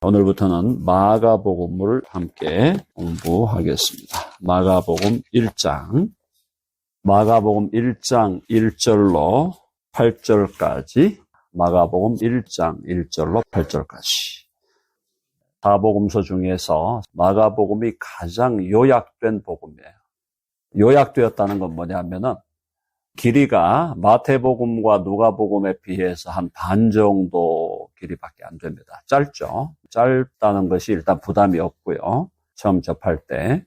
오늘부터는 마가복음을 함께 공부하겠습니다. 마가복음 1장, 마가복음 1장 1절로 8절까지, 마가복음 1장 1절로 8절까지. 사복음서 중에서 마가복음이 가장 요약된 복음이에요. 요약되었다는 건 뭐냐면은 길이가 마태복음과 누가복음에 비해서 한 반 정도 길이밖에 안 됩니다. 짧죠. 짧다는 것이 일단 부담이 없고요. 처음 접할 때.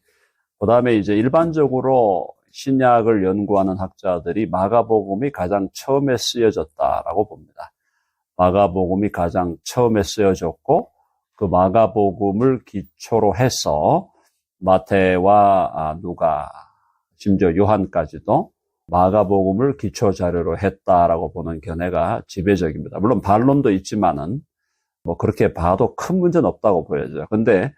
그 다음에 이제 일반적으로 신약을 연구하는 학자들이 마가복음이 가장 처음에 쓰여졌다라고 봅니다. 마가복음이 가장 처음에 쓰여졌고 그 마가복음을 기초로 해서 마태와 누가, 심지어 요한까지도 마가복음을 기초 자료로 했다라고 보는 견해가 지배적입니다. 물론 반론도 있지만은 뭐 그렇게 봐도 큰 문제는 없다고 보여져요. 근데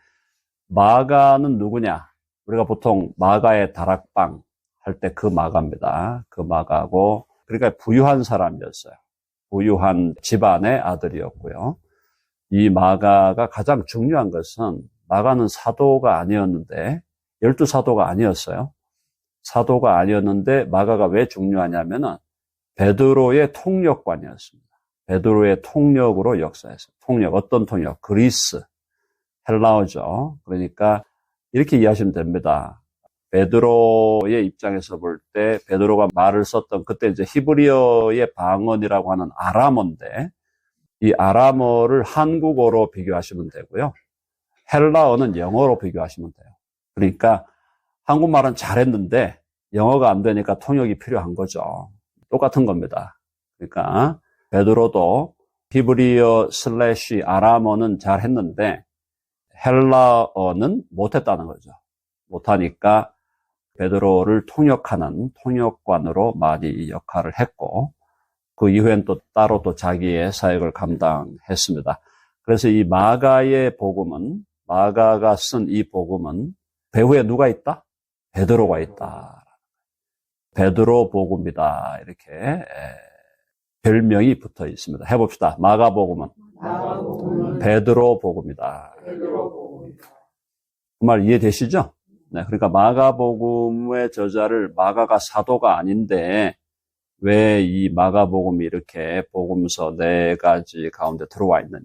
마가는 누구냐? 우리가 보통 마가의 다락방 할 때 그 마가입니다. 그 마가고, 그러니까 부유한 사람이었어요. 부유한 집안의 아들이었고요. 이 마가가 가장 중요한 것은 마가는 사도가 아니었는데, 12사도가 아니었어요. 사도가 아니었는데 마가가 왜 중요하냐면은 베드로의 통역관이었습니다. 베드로의 통역으로 역사했어요. 통역, 어떤 통역? 그리스, 헬라어죠. 그러니까 이렇게 이해하시면 됩니다. 베드로의 입장에서 볼 때 베드로가 말을 썼던, 그때 이제 히브리어의 방언이라고 하는 아람어인데, 이 아람어를 한국어로 비교하시면 되고요. 헬라어는 영어로 비교하시면 돼요. 그러니까 한국말은 잘했는데 영어가 안 되니까 통역이 필요한 거죠. 똑같은 겁니다. 그러니까 베드로도 히브리어 / 아람어는 잘했는데 헬라어는 못했다는 거죠. 못하니까 베드로를 통역하는 통역관으로 많이 역할을 했고, 그 이후엔 또 따로 또 자기의 사역을 감당했습니다. 그래서 이 마가의 복음은, 마가가 쓴 이 복음은 배후에 누가 있다? 베드로가 있다. 베드로 복음이다. 이렇게 별명이 붙어 있습니다. 해봅시다. 마가복음은 베드로 복음이다. 그 말 이해되시죠? 네, 그러니까 마가복음의 저자를, 마가가 사도가 아닌데 왜 이 마가복음이 이렇게 복음서 4가지 가운데 들어와 있느냐.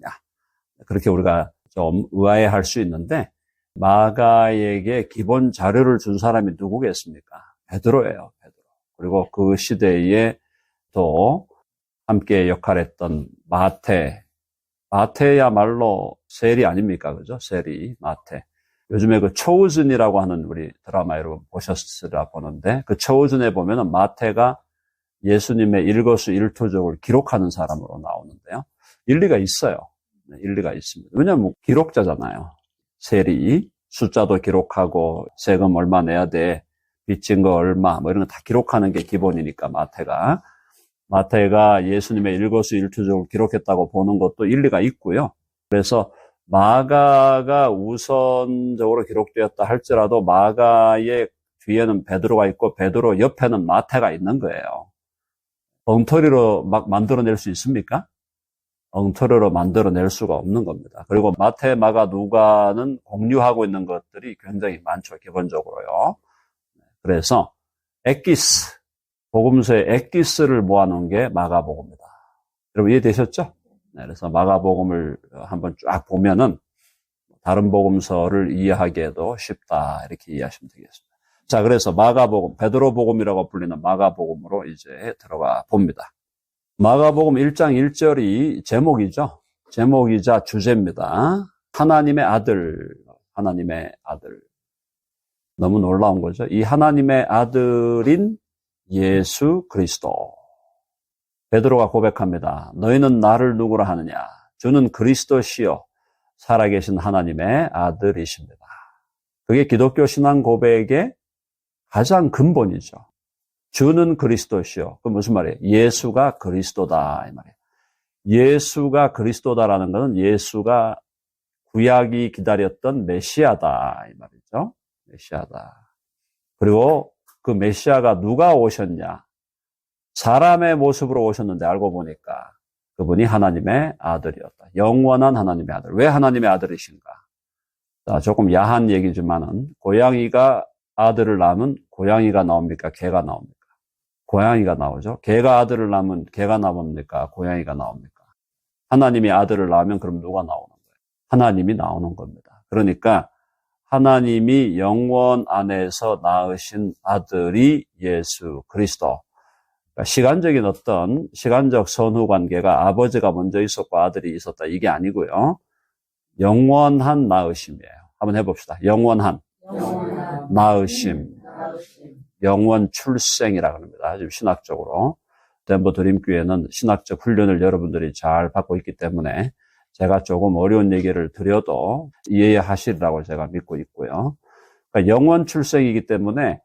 그렇게 우리가 좀 의아해할 수 있는데, 마가에게 기본 자료를 준 사람이 누구겠습니까? 베드로예요, 베드로. 그리고 그 시대에 또 함께 역할했던 마태야말로 세리 아닙니까? 그죠? 세리, 마태. 요즘에 그 초우즌이라고 하는 우리 드라마 여러분 보셨으라 보는데, 그 초우즌에 보면은 마태가 예수님의 일거수일투족을 기록하는 사람으로 나오는데요. 일리가 있어요. 일리가 있습니다. 왜냐하면 기록자잖아요. 세리, 숫자도 기록하고, 세금 얼마 내야 돼, 빚진 거 얼마, 뭐 이런 거 다 기록하는 게 기본이니까, 마태가 예수님의 일거수일투족을 기록했다고 보는 것도 일리가 있고요. 그래서 마가가 우선적으로 기록되었다 할지라도 마가의 뒤에는 베드로가 있고 베드로 옆에는 마태가 있는 거예요. 엉터리로 막 만들어낼 수 있습니까? 엉터리로 만들어낼 수가 없는 겁니다. 그리고 마태, 마가, 누가는 공유하고 있는 것들이 굉장히 많죠, 기본적으로요. 그래서 엑기스, 복음서의 엑기스를 모아놓은 게 마가복음이다. 여러분 이해되셨죠? 네, 그래서 마가복음을 한번 쫙 보면은 다른 복음서를 이해하기에도 쉽다, 이렇게 이해하시면 되겠습니다. 자, 그래서 마가복음, 베드로복음이라고 불리는 마가복음으로 이제 들어가 봅니다. 마가복음 1장 1절이 제목이죠. 제목이자 주제입니다. 하나님의 아들, 하나님의 아들. 너무 놀라운 거죠. 이 하나님의 아들인 예수 그리스도. 베드로가 고백합니다. 너희는 나를 누구라 하느냐? 주는 그리스도시요 살아계신 하나님의 아들이십니다. 그게 기독교 신앙 고백의 가장 근본이죠. 주는 그리스도시요. 그 무슨 말이에요? 예수가 그리스도다, 이 말이에요. 예수가 그리스도다라는 것은 예수가 구약이 기다렸던 메시아다, 이 말이죠. 메시아다. 그리고 그 메시아가 누가 오셨냐? 사람의 모습으로 오셨는데 알고 보니까 그분이 하나님의 아들이었다. 영원한 하나님의 아들. 왜 하나님의 아들이신가? 자, 조금 야한 얘기지만은 고양이가 아들을 낳으면 고양이가 나옵니까? 개가 나옵니까? 고양이가 나오죠. 개가 아들을 낳으면 개가 나옵니까? 고양이가 나옵니까? 하나님이 아들을 낳으면 그럼 누가 나오는 거예요? 하나님이 나오는 겁니다. 그러니까 하나님이 영원 안에서 낳으신 아들이 예수 그리스도. 그러니까 시간적인 어떤 시간적 선후 관계가 아버지가 먼저 있었고 아들이 있었다 이게 아니고요. 영원한 낳으심이에요. 한번 해봅시다. 영원한 낳으심. 영원 출생이라고 합니다. 아주 신학적으로. 덴버 드림교회는 신학적 훈련을 여러분들이 잘 받고 있기 때문에 제가 조금 어려운 얘기를 드려도 이해하시리라고 제가 믿고 있고요. 그러니까 영원 출생이기 때문에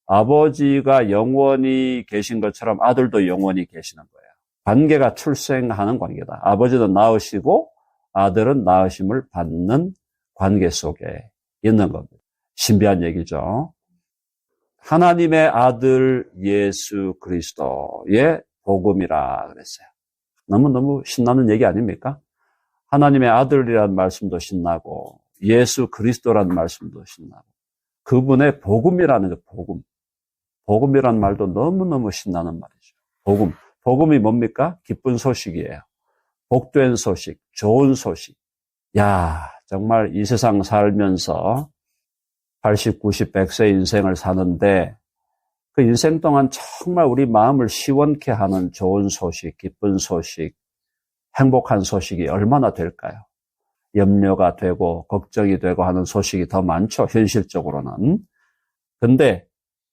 아버지가 영원히 계신 것처럼 아들도 영원히 계시는 거예요. 관계가 출생하는 관계다. 아버지는 낳으시고 아들은 낳으심을 받는 관계 속에 있는 겁니다. 신비한 얘기죠. 하나님의 아들 예수 그리스도의 복음이라 그랬어요. 너무너무 신나는 얘기 아닙니까? 하나님의 아들이라는 말씀도 신나고 예수 그리스도라는 말씀도 신나고 그분의 복음이라는 게 복음이라는 말도 너무너무 신나는 말이죠. 복음이 뭡니까? 기쁜 소식이에요. 복된 소식, 좋은 소식. 야, 정말 이 세상 살면서 80, 90, 100세 인생을 사는데 그 인생 동안 정말 우리 마음을 시원케 하는 좋은 소식, 기쁜 소식, 행복한 소식이 얼마나 될까요? 염려가 되고 걱정이 되고 하는 소식이 더 많죠, 현실적으로는. 근데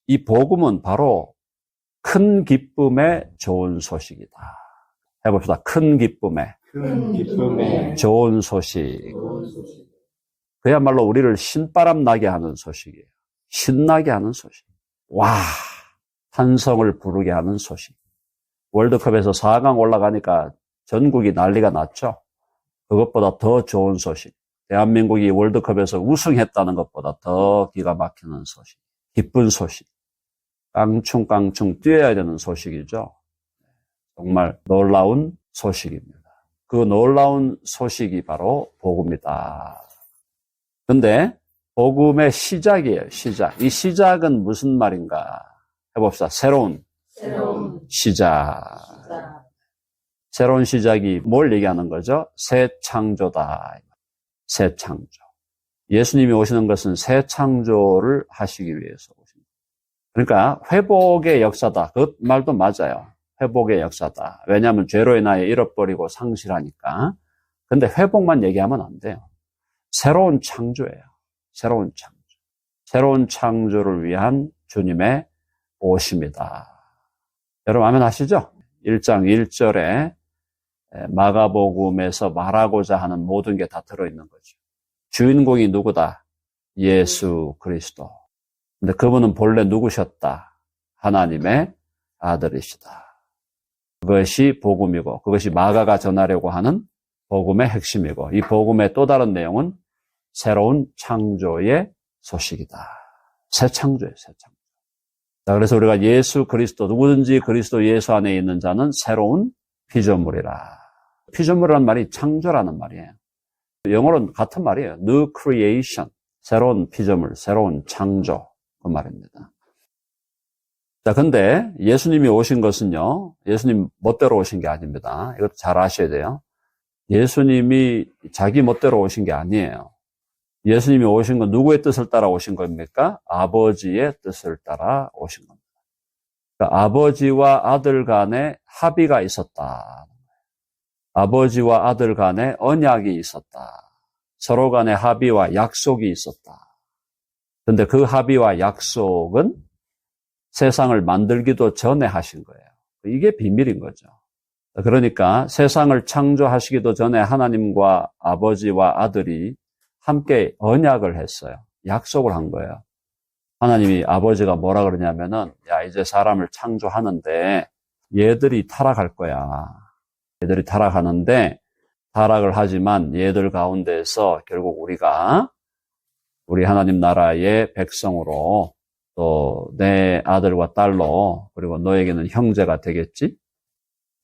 이 복음은 바로 큰 기쁨의 좋은 소식이다. 해봅시다. 큰 기쁨의 좋은 소식. 그야말로 우리를 신바람 나게 하는 소식이에요. 신나게 하는 소식. 와, 탄성을 부르게 하는 소식. 월드컵에서 4강 올라가니까 전국이 난리가 났죠. 그것보다 더 좋은 소식. 대한민국이 월드컵에서 우승했다는 것보다 더 기가 막히는 소식. 기쁜 소식. 깡충깡충 뛰어야 되는 소식이죠. 정말 놀라운 소식입니다. 그 놀라운 소식이 바로 복음이다. 근데 복음의 시작이에요. 시작. 이 시작은 무슨 말인가? 해봅시다. 새로운 시작. 새로운 시작이 뭘 얘기하는 거죠? 새 창조다. 새 창조. 예수님이 오시는 것은 새 창조를 하시기 위해서 오십니다. 그러니까 회복의 역사다. 그 말도 맞아요. 회복의 역사다. 왜냐하면 죄로 인하여 잃어버리고 상실하니까. 근데 회복만 얘기하면 안 돼요. 새로운 창조예요. 새로운 창조. 새로운 창조를 위한 주님의 오심이다. 여러분 아멘 하시죠? 1장 1절에 마가복음에서 말하고자 하는 모든 게 다 들어있는 거죠. 주인공이 누구다? 예수 그리스도. 근데 그분은 본래 누구셨다? 하나님의 아들이시다. 그것이 복음이고 그것이 마가가 전하려고 하는 복음의 핵심이고 이 복음의 또 다른 내용은 새로운 창조의 소식이다. 새 창조예요, 새 창조. 자, 그래서 우리가 예수 그리스도, 누구든지 그리스도 예수 안에 있는 자는 새로운 피조물이라. 피조물이라는 말이 창조라는 말이에요. 영어로는 같은 말이에요. New creation. 새로운 피조물, 새로운 창조. 그 말입니다. 자, 근데 예수님이 오신 것은요, 예수님 멋대로 오신 게 아닙니다. 이것도 잘 아셔야 돼요. 예수님이 자기 멋대로 오신 게 아니에요. 예수님이 오신 건 누구의 뜻을 따라 오신 겁니까? 아버지의 뜻을 따라 오신 겁니다. 그러니까 아버지와 아들 간에 합의가 있었다. 아버지와 아들 간에 언약이 있었다. 서로 간에 합의와 약속이 있었다. 그런데 그 합의와 약속은 세상을 만들기도 전에 하신 거예요. 이게 비밀인 거죠. 그러니까 세상을 창조하시기도 전에 하나님과 아버지와 아들이 함께 언약을 했어요. 약속을 한 거예요. 하나님이 아버지가 뭐라 그러냐면은 야 이제 사람을 창조하는데 얘들이 타락할 거야. 얘들이 타락하는데 타락을 하지만 얘들 가운데에서 결국 우리가 우리 하나님 나라의 백성으로 또 내 아들과 딸로 그리고 너에게는 형제가 되겠지?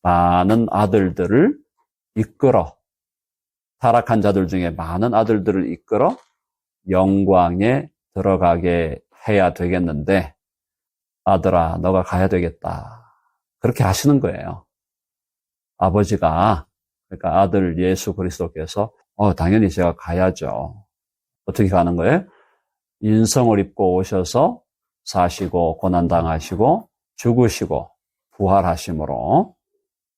많은 아들들을 이끌어, 타락한 자들 중에 많은 아들들을 이끌어 영광에 들어가게 해야 되겠는데, 아들아, 너가 가야 되겠다. 그렇게 하시는 거예요. 아버지가, 그러니까 아들 예수 그리스도께서, 당연히 제가 가야죠. 어떻게 가는 거예요? 인성을 입고 오셔서 사시고, 고난당하시고, 죽으시고, 부활하심으로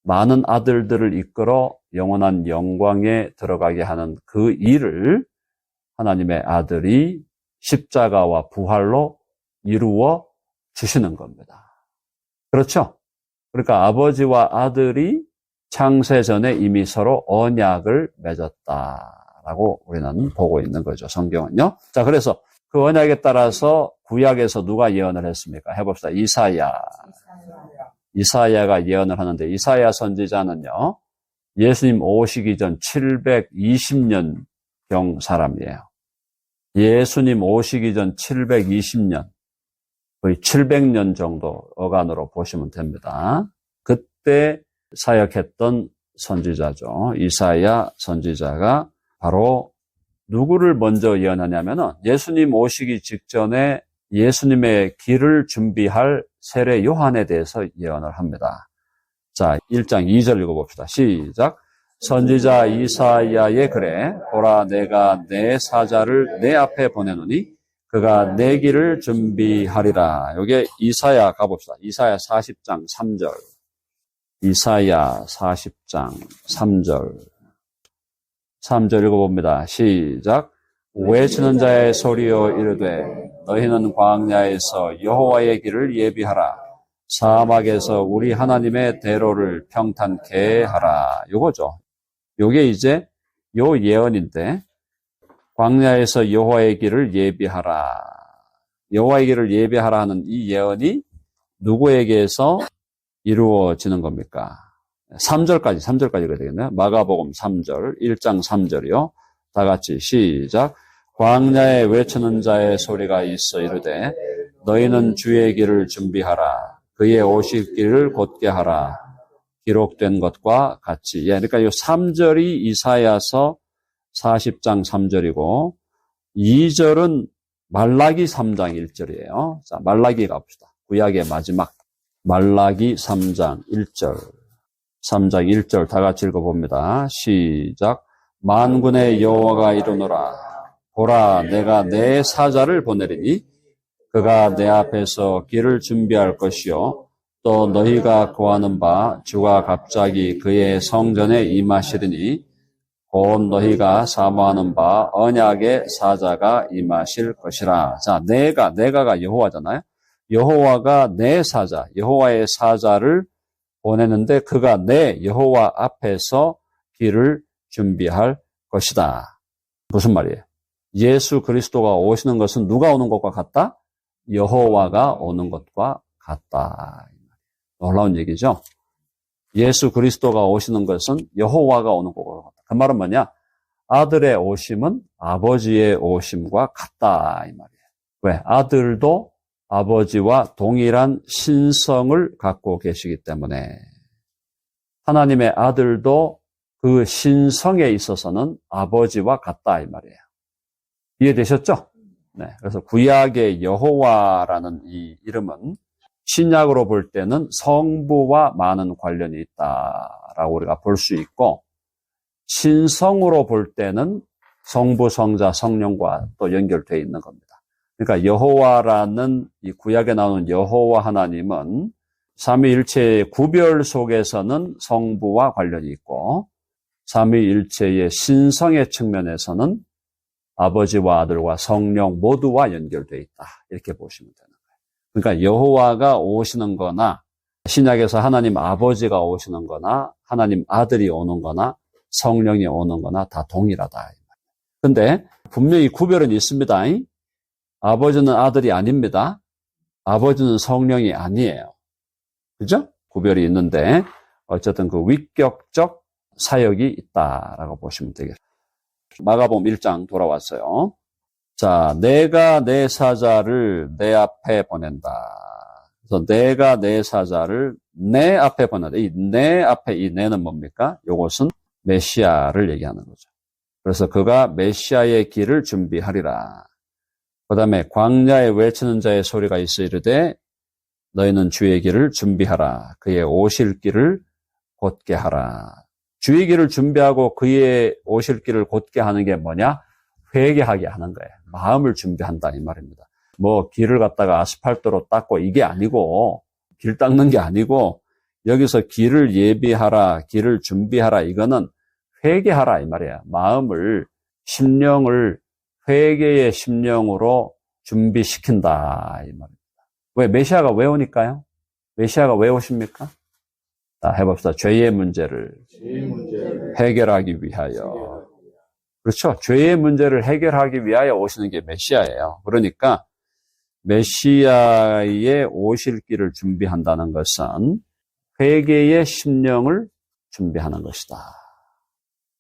많은 아들들을 이끌어 영원한 영광에 들어가게 하는 그 일을 하나님의 아들이 십자가와 부활로 이루어 주시는 겁니다. 그렇죠? 그러니까 아버지와 아들이 창세 전에 이미 서로 언약을 맺었다라고 우리는 보고 있는 거죠. 성경은요. 자, 그래서 그 언약에 따라서 구약에서 누가 예언을 했습니까? 해봅시다. 이사야가 예언을 하는데, 이사야 선지자는요, 예수님 오시기 전 720년경 사람이에요. 예수님 오시기 전 720년, 거의 700년 정도 어간으로 보시면 됩니다. 그때 사역했던 선지자죠. 이사야 선지자가 바로 누구를 먼저 예언하냐면은 예수님 오시기 직전에 예수님의 길을 준비할 세례 요한에 대해서 예언을 합니다. 자, 1장 2절 읽어봅시다. 시작. 선지자 이사야의 글에 보라 내가 내 사자를 내 앞에 보내노니 그가 내 길을 준비하리라. 여기에 이사야 가봅시다. 이사야 40장 3절. 이사야 40장 3절. 3절 읽어봅니다. 시작. 외치는 자의 소리여 이르되 너희는 광야에서 여호와의 길을 예비하라. 사막에서 우리 하나님의 대로를 평탄케 하라. 요거죠. 요게 이제 요 예언인데, 광야에서 여호와의 길을 예비하라. 여호와의 길을 예비하라 하는 이 예언이 누구에게서 이루어지는 겁니까? 3절까지가 되겠네요. 마가복음 3절, 1장 3절이요. 다 같이 시작. 광야에 외치는 자의 소리가 있어 이르되 너희는 주의 길을 준비하라. 그의 오실 길을 곧게 하라. 기록된 것과 같이. 그러니까 이 3절이 이사야서 40장 3절이고 2절은 말라기 3장 1절이에요. 자, 말라기 가봅시다. 구약의 마지막. 말라기 3장 1절. 3장 1절 다 같이 읽어봅니다. 시작. 만군의 여호와가 이르노라. 보라, 내가 내 사자를 보내리니 그가 내 앞에서 길을 준비할 것이요. 또 너희가 구하는 바 주가 갑자기 그의 성전에 임하시리니 곧 너희가 사모하는 바 언약의 사자가 임하실 것이라. 자, 내가가 여호와잖아요. 여호와가 내 사자, 여호와의 사자를 보내는데 그가 내 여호와 앞에서 길을 준비할 것이다. 무슨 말이에요? 예수 그리스도가 오시는 것은 누가 오는 것과 같다? 여호와가 오는 것과 같다. 놀라운 얘기죠. 예수 그리스도가 오시는 것은 여호와가 오는 것과 같다. 그 말은 뭐냐? 아들의 오심은 아버지의 오심과 같다 이 말이에요. 왜? 아들도 아버지와 동일한 신성을 갖고 계시기 때문에 하나님의 아들도 그 신성에 있어서는 아버지와 같다 이 말이에요. 이해되셨죠? 네. 그래서 구약의 여호와라는 이 이름은 신약으로 볼 때는 성부와 많은 관련이 있다라고 우리가 볼 수 있고, 신성으로 볼 때는 성부, 성자, 성령과 또 연결되어 있는 겁니다. 그러니까 여호와라는 이 구약에 나오는 여호와 하나님은 삼위일체의 구별 속에서는 성부와 관련이 있고, 삼위일체의 신성의 측면에서는 아버지와 아들과 성령 모두와 연결되어 있다. 이렇게 보시면 되는 거예요. 그러니까 여호와가 오시는 거나 신약에서 하나님 아버지가 오시는 거나 하나님 아들이 오는 거나 성령이 오는 거나 다 동일하다. 근데 분명히 구별은 있습니다. 아버지는 아들이 아닙니다. 아버지는 성령이 아니에요. 그죠? 구별이 있는데 어쨌든 그 위격적 사역이 있다라고 보시면 되겠습니다. 마가복음 1장 돌아왔어요. 자, 내가 내 사자를 내 앞에 보낸다. 그래서 내가 내 사자를 내 앞에 보낸다. 이 내 앞에 이 내는 뭡니까? 이것은 메시아를 얘기하는 거죠. 그래서 그가 메시아의 길을 준비하리라. 그 다음에 광야에 외치는 자의 소리가 있어 이르되 너희는 주의 길을 준비하라. 그의 오실 길을 곧게 하라. 주의 길을 준비하고 그의 오실 길을 곧게 하는 게 뭐냐? 회개하게 하는 거예요. 마음을 준비한다 이 말입니다. 뭐 길을 갖다가 아스팔트로 닦고 이게 아니고, 길 닦는 게 아니고, 여기서 길을 예비하라, 길을 준비하라, 이거는 회개하라 이 말이에요. 마음을, 심령을 회개의 심령으로 준비시킨다 이 말입니다. 왜? 메시아가 왜 오니까요? 메시아가 왜 오십니까? 자, 해봅시다. 죄의 문제를 해결하기 위하여. 그렇죠. 죄의 문제를 해결하기 위하여 오시는 게 메시아예요. 그러니까 메시아의 오실 길을 준비한다는 것은 회개의 심령을 준비하는 것이다.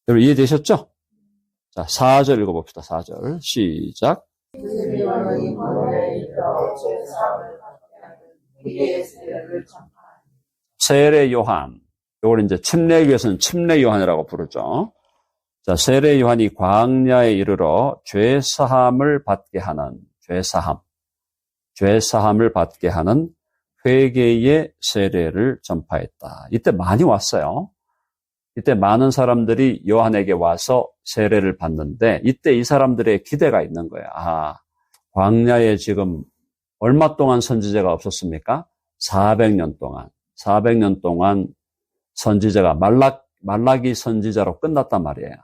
여러분 이해되셨죠? 자, 4절 읽어봅시다. 4절 시작. 세례 요한, 이걸 이제 침례교에서는 침례 요한이라고 부르죠. 자, 세례 요한이 광야에 이르러 죄사함을 받게 하는 죄사함을 받게 하는 회개의 세례를 전파했다. 이때 많이 왔어요. 이때 많은 사람들이 요한에게 와서 세례를 받는데 이때 이 사람들의 기대가 있는 거예요. 아, 광야에 지금 얼마 동안 선지자가 없었습니까? 400년 동안. 400년 동안 선지자가 말라기 선지자로 끝났단 말이에요.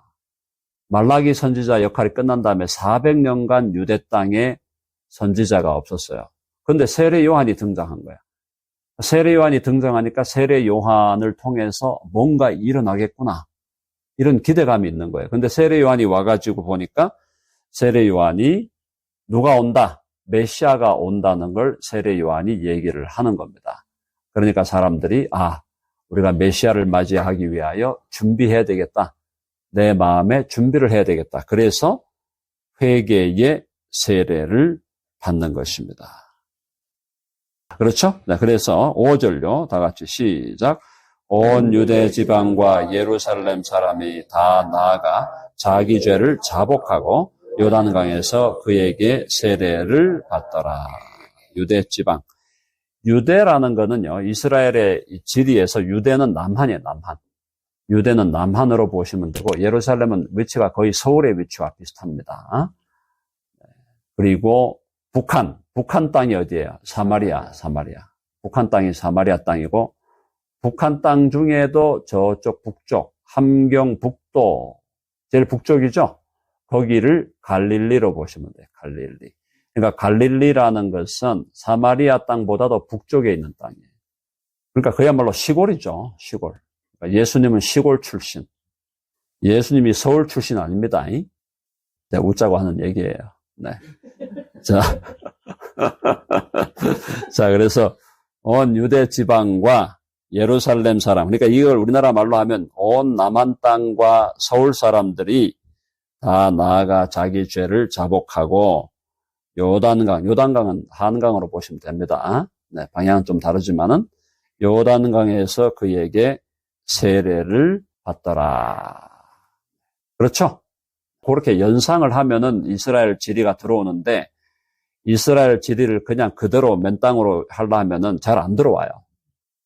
말라기 선지자 역할이 끝난 다음에 400년간 유대 땅에 선지자가 없었어요. 그런데 세례 요한이 등장한 거예요. 세례 요한이 등장하니까 세례 요한을 통해서 뭔가 일어나겠구나. 이런 기대감이 있는 거예요. 근데 세례 요한이 와가지고 보니까 세례 요한이 누가 온다? 메시아가 온다는 걸 세례 요한이 얘기를 하는 겁니다. 그러니까 사람들이 우리가 메시아를 맞이하기 위하여 준비해야 되겠다. 내 마음에 준비를 해야 되겠다. 그래서 회개의 세례를 받는 것입니다. 그렇죠? 네, 그래서 5절요. 다 같이 시작. 온 유대 지방과 예루살렘 사람이 다 나아가 자기 죄를 자복하고 요단강에서 그에게 세례를 받더라. 유대 지방. 유대라는 거는요, 이스라엘의 지리에서 유대는 남한이에요, 남한. 유대는 남한으로 보시면 되고, 예루살렘은 위치가 거의 서울의 위치와 비슷합니다. 그리고 북한 땅이 어디예요? 사마리아. 북한 땅이 사마리아 땅이고, 북한 땅 중에도 저쪽 북쪽, 함경북도, 제일 북쪽이죠? 거기를 갈릴리로 보시면 돼요, 갈릴리. 그러니까 갈릴리라는 것은 사마리아 땅보다도 북쪽에 있는 땅이에요. 그러니까 그야말로 시골이죠, 시골. 그러니까 예수님은 시골 출신. 예수님이 서울 출신 아닙니다. 제가 웃자고 하는 얘기예요. 네. 자, 그래서 온 유대 지방과 예루살렘 사람, 그러니까 이걸 우리나라 말로 하면 온 남한 땅과 서울 사람들이 다 나아가 자기 죄를 자복하고 요단강은 한강으로 보시면 됩니다. 네, 방향은 좀 다르지만은 요단강에서 그에게 세례를 받더라. 그렇죠? 그렇게 연상을 하면은 이스라엘 지리가 들어오는데 이스라엘 지리를 그냥 그대로 맨 땅으로 하려면은 잘 안 들어와요.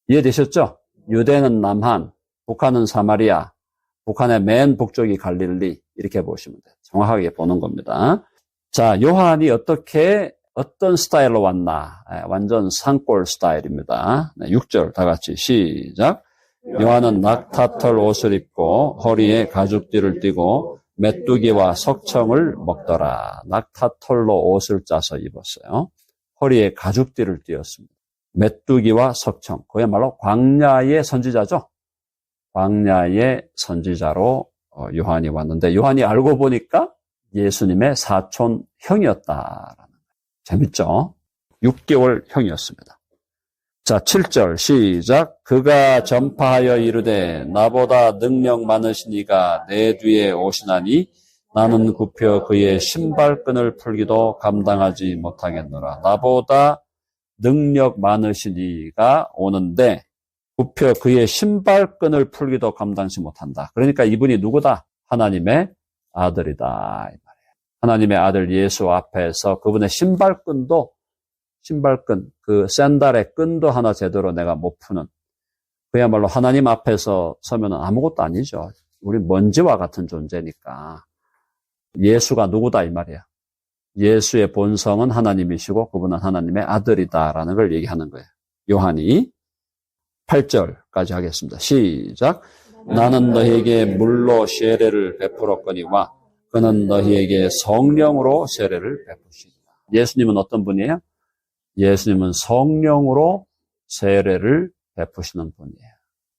이해되셨죠? 유대는 남한, 북한은 사마리아, 북한의 맨 북쪽이 갈릴리 이렇게 보시면 돼요. 정확하게 보는 겁니다. 자, 요한이 어떤 스타일로 왔나? 완전 산골 스타일입니다. 6절 다 같이 시작. 요한은 낙타털 옷을 입고 허리에 가죽띠를 띠고 메뚜기와 석청을 먹더라. 낙타털로 옷을 짜서 입었어요. 허리에 가죽띠를 띠었습니다. 메뚜기와 석청, 그야말로 광야의 선지자죠. 광야의 선지자로 요한이 왔는데 요한이 알고 보니까 예수님의 사촌 형이었다라는 거예요. 재밌죠? 6개월 형이었습니다. 자, 7절 시작. 그가 전파하여 이르되 나보다 능력 많으신 이가 내 뒤에 오시나니 나는 굽혀 그의 신발끈을 풀기도 감당하지 못하겠노라. 나보다 능력 많으신 이가 오는데 굽혀 그의 신발끈을 풀기도 감당치 못한다. 그러니까 이분이 누구다? 하나님의 아들이다. 이 말이에요. 하나님의 아들 예수 앞에서 그분의 신발끈, 그 샌달의 끈도 하나 제대로 내가 못 푸는, 그야말로 하나님 앞에서 서면 아무것도 아니죠. 우리 먼지와 같은 존재니까. 예수가 누구다 이 말이야. 예수의 본성은 하나님이시고 그분은 하나님의 아들이다라는 걸 얘기하는 거예요. 요한이 8절까지 하겠습니다. 시작. 나는 너희에게 물로 세례를 베풀었거니와 그는 너희에게 성령으로 세례를 베푸시리라. 예수님은 어떤 분이에요? 예수님은 성령으로 세례를 베푸시는 분이에요.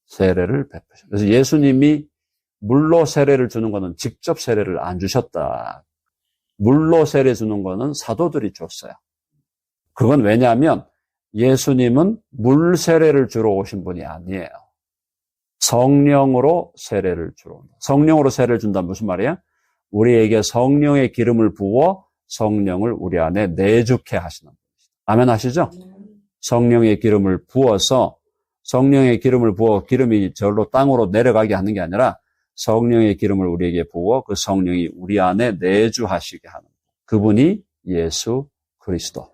세례를 베푸시는. 그래서 예수님이 물로 세례를 주는 것은 직접 세례를 안 주셨다. 물로 세례 주는 것은 사도들이 줬어요. 그건 왜냐하면 예수님은 물 세례를 주러 오신 분이 아니에요. 성령으로 세례를 주러 온다. 성령으로 세례를 준다는 무슨 말이야? 우리에게 성령의 기름을 부어 성령을 우리 안에 내주게 하시는 분이시다. 아멘 하시죠? 성령의 기름을 부어서 기름이 절로 땅으로 내려가게 하는 게 아니라 성령의 기름을 우리에게 부어 그 성령이 우리 안에 내주하시게 하는 그분이 예수 그리스도.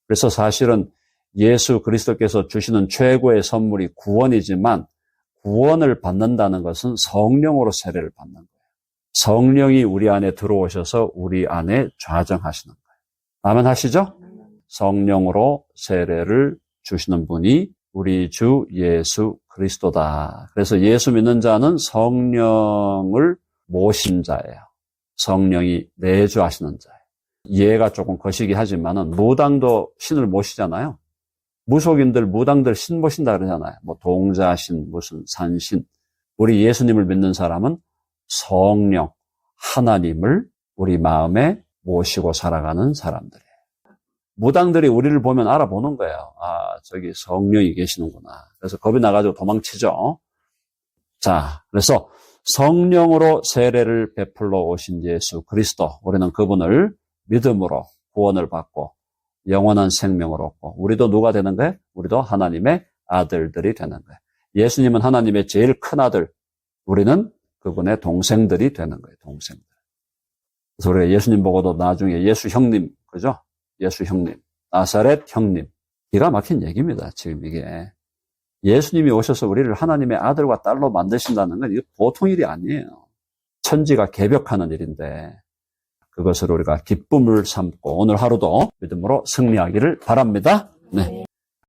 그래서 사실은 예수 그리스도께서 주시는 최고의 선물이 구원이지만 구원을 받는다는 것은 성령으로 세례를 받는 거예요. 성령이 우리 안에 들어오셔서 우리 안에 좌정하시는 거예요. 아멘 하시죠? 성령으로 세례를 주시는 분이 우리 주 예수 그리스도다. 그래서 예수 믿는 자는 성령을 모신 자예요. 성령이 내주하시는 자예요. 이해가 조금 거시기 하지만은 무당도 신을 모시잖아요. 무당들 신 모신다 그러잖아요. 뭐 동자신, 무슨 산신. 우리 예수님을 믿는 사람은 성령, 하나님을 우리 마음에 모시고 살아가는 사람들이에요. 무당들이 우리를 보면 알아보는 거예요. 아, 저기 성령이 계시는구나. 그래서 겁이 나가지고 도망치죠. 자, 그래서 성령으로 세례를 베풀러 오신 예수 그리스도. 우리는 그분을 믿음으로 구원을 받고 영원한 생명을 얻고 우리도 누가 되는 거예요? 우리도 하나님의 아들들이 되는 거예요. 예수님은 하나님의 제일 큰 아들, 우리는 그분의 동생들이 되는 거예요. 동생들. 그래서 우리가 예수님 보고도 나중에 예수 형님, 그죠? 예수 형님, 나사렛 형님. 기가 막힌 얘기입니다. 지금 이게. 예수님이 오셔서 우리를 하나님의 아들과 딸로 만드신다는 건 이거 보통 일이 아니에요. 천지가 개벽하는 일인데 그것을 우리가 기쁨을 삼고 오늘 하루도 믿음으로 승리하기를 바랍니다. 네.